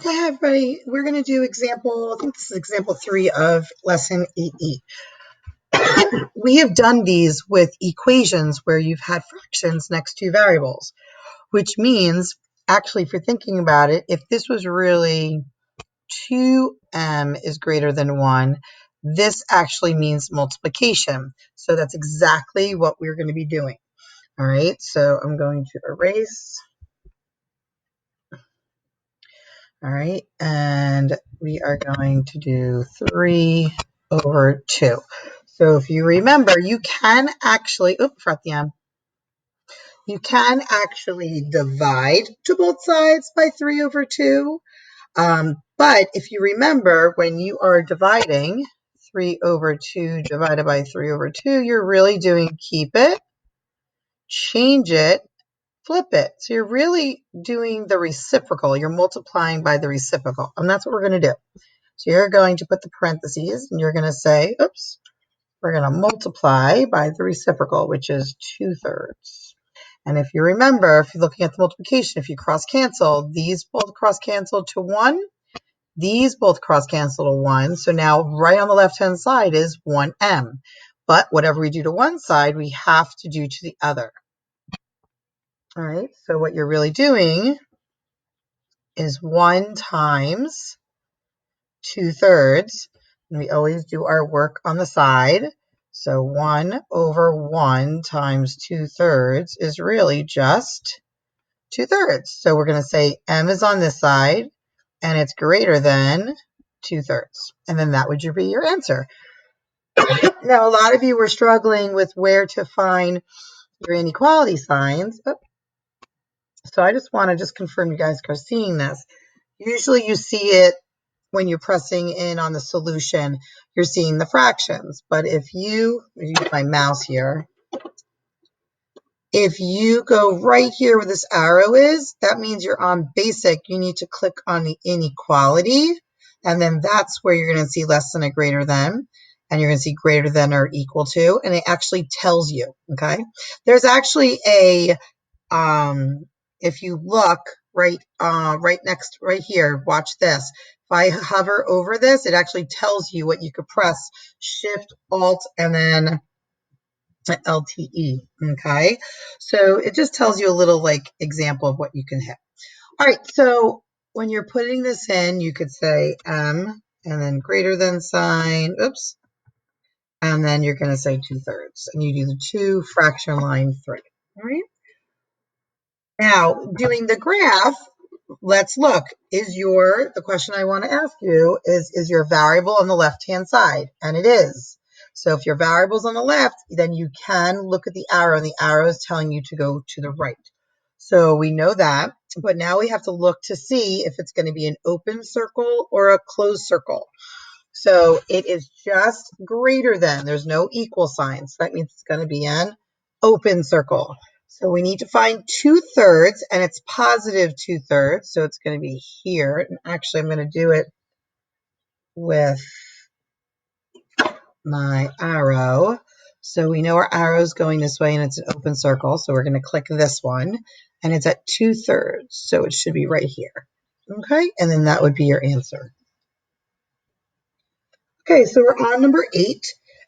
Hi everybody, we're going to do example, I think this is example 3 of lesson 8E. We have done these with equations where you've had fractions next to variables, which means, actually, if you're thinking about it, if this was really 2m is greater than 1, this actually means multiplication. So that's exactly what we're going to be doing. All right, so I'm going to erase. All right, and we are going to do 3 over 2. So if you remember, you can actually, you can actually divide to both sides by 3 over 2. But if you remember, when you are dividing 3 over 2 divided by 3 over 2, you're really doing keep it, change it, flip it. So you're really doing the reciprocal. You're multiplying by the reciprocal, and that's what we're going to do. So you're going to put the parentheses, and you're going to say, oops, we're going to multiply by the reciprocal, which is 2/3. And if you remember, if you're looking at the multiplication, if you cross cancel, these both cross cancel to 1. These both cross cancel to 1. So now right on the left-hand side is 1m. But whatever we do to one side, we have to do to the other. All right, so what you're really doing is 1 times 2/3. And we always do our work on the side. So 1 over 1 times 2/3 is really just 2/3. So we're going to say m is on this side, and it's greater than 2/3. And then that would be your answer. Now, a lot of you were struggling with where to find your inequality signs. So I just want to confirm you guys are seeing this. Usually you see it when you're pressing in on the solution, you're seeing the fractions. But if you use my mouse here, if you go right here where this arrow is, that means you're on basic. You need to click on the inequality, and then that's where you're going to see less than or greater than, and you're going to see greater than or equal to, and it actually tells you, okay? There's actually a, if you look right here, watch this. If I hover over this, it actually tells you what you could press, Shift, Alt, and then LTE, okay? So it just tells you a little example of what you can hit. All right, so when you're putting this in, you could say M and then greater than sign, oops, and then you're going to say 2/3, and you do the 2 fraction line 3, all right? Now, doing the graph, let's look. The question I want to ask you is your variable on the left-hand side? And it is. So if your variable's on the left, then you can look at the arrow, and the arrow is telling you to go to the right. So we know that, but now we have to look to see if it's going to be an open circle or a closed circle. So it is just greater than. There's no equal sign. So that means it's going to be an open circle. So we need to find 2/3, and it's positive 2/3. So it's going to be here. And actually, I'm going to do it with my arrow. So we know our arrow is going this way, and it's an open circle. So we're going to click this one, and it's at 2/3. So it should be right here. Okay, and then that would be your answer. Okay, so we're on number 8,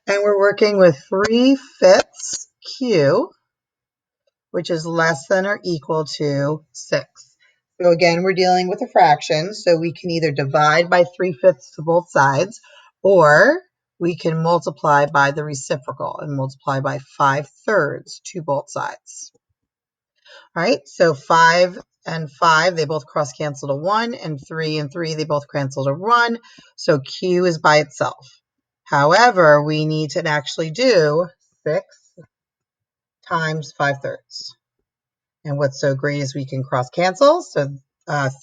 and we're working with 3/5 Q, which is less than or equal to 6. So again, we're dealing with a fraction, so we can either divide by 3/5 to both sides, or we can multiply by the reciprocal and multiply by 5/3 to both sides. All right, so 5 and 5, they both cross cancel to 1, and 3 and 3, they both cancel to 1. So Q is by itself. However, we need to actually do 6 times 5/3. And what's so great is we can cross cancel. So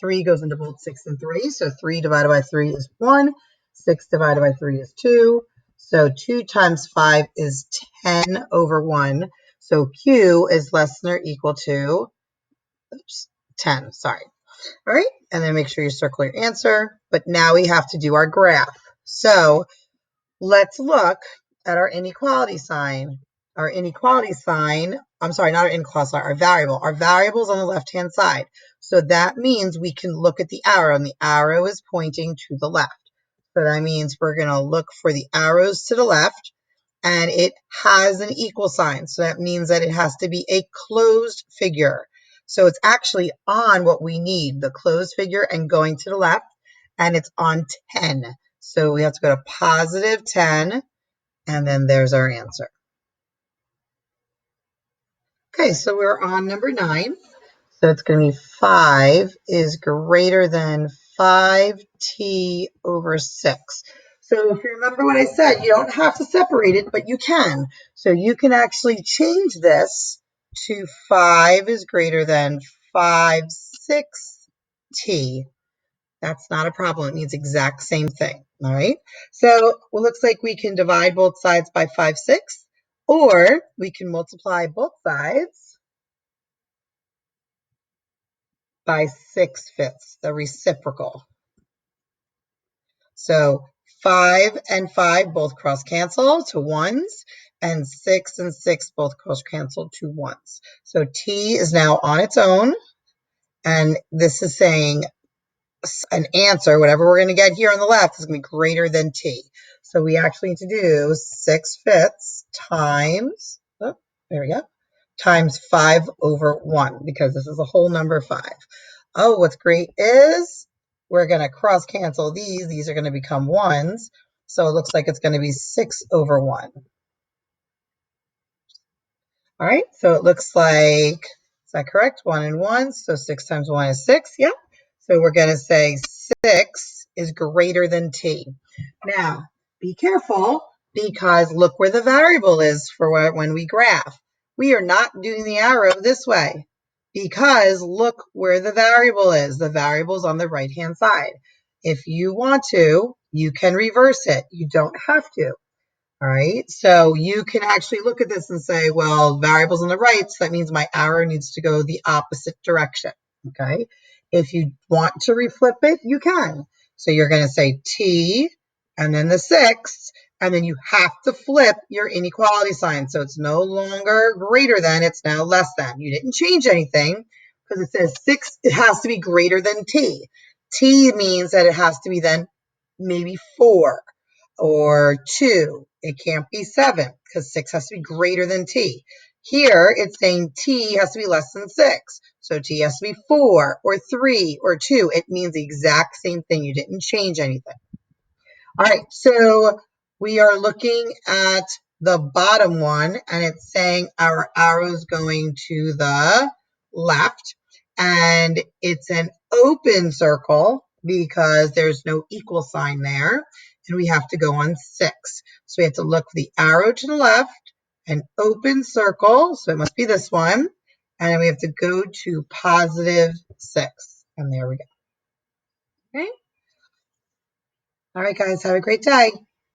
3 goes into both 6 and 3. So 3 divided by 3 is 1. 6 divided by 3 is 2. So 2 times 5 is 10 over 1. So Q is less than or equal to 10, sorry. All right, and then make sure you circle your answer. But now we have to do our graph. So let's look at our inequality sign. I'm sorry, not our inequality sign, our variable. Our variable is on the left-hand side. So that means we can look at the arrow, and the arrow is pointing to the left. So that means we're going to look for the arrows to the left, and it has an equal sign. So that means that it has to be a closed figure. So it's actually on what we need, the closed figure and going to the left, and it's on 10. So we have to go to positive 10, and then there's our answer. Okay, so we're on number 9. So it's going to be 5 is greater than 5t over 6. So if you remember what I said, you don't have to separate it, but you can. So you can actually change this to 5 is greater than 5 6t. That's not a problem. It means exact same thing. All right. So it looks like we can divide both sides by 5 6, or we can multiply both sides by 6/5, the reciprocal. So 5 and 5 both cross cancel to ones, and 6 and 6 both cross cancel to ones. So t is now on its own, and this is saying an answer, whatever we're going to get here on the left, is going to be greater than t. So we actually need to do 6/5 times, oh, there we go, times 5 over 1, because this is a whole number 5. Oh, what's great is we're going to cross cancel these. These are going to become ones. So it looks like it's going to be 6 over 1. All right, so it looks like, is that correct? 1 and 1, so 6 times 1 is 6, yeah. So we're going to say 6 is greater than t. Now, be careful, because look where the variable is for when we graph. We are not doing the arrow this way, because look where the variable is. The variable is on the right-hand side. If you want to, you can reverse it. You don't have to. All right, so you can actually look at this and say, well, variable's on the right, so that means my arrow needs to go the opposite direction, okay? If you want to reflip it, you can. So you're going to say t, and then the 6, and then you have to flip your inequality sign. So it's no longer greater than, it's now less than. You didn't change anything, because it says 6, it has to be greater than t. T means that it has to be then maybe 4 or 2. It can't be 7, because 6 has to be greater than t. Here, it's saying t has to be less than 6. So t has to be 4 or 3 or 2. It means the exact same thing. You didn't change anything. All right, so we are looking at the bottom one, and it's saying our arrow's going to the left, and it's an open circle because there's no equal sign there, and we have to go on 6. So we have to look for the arrow to the left, an open circle, so it must be this one, and then we have to go to positive 6, and there we go. Okay. All right, guys, have a great day.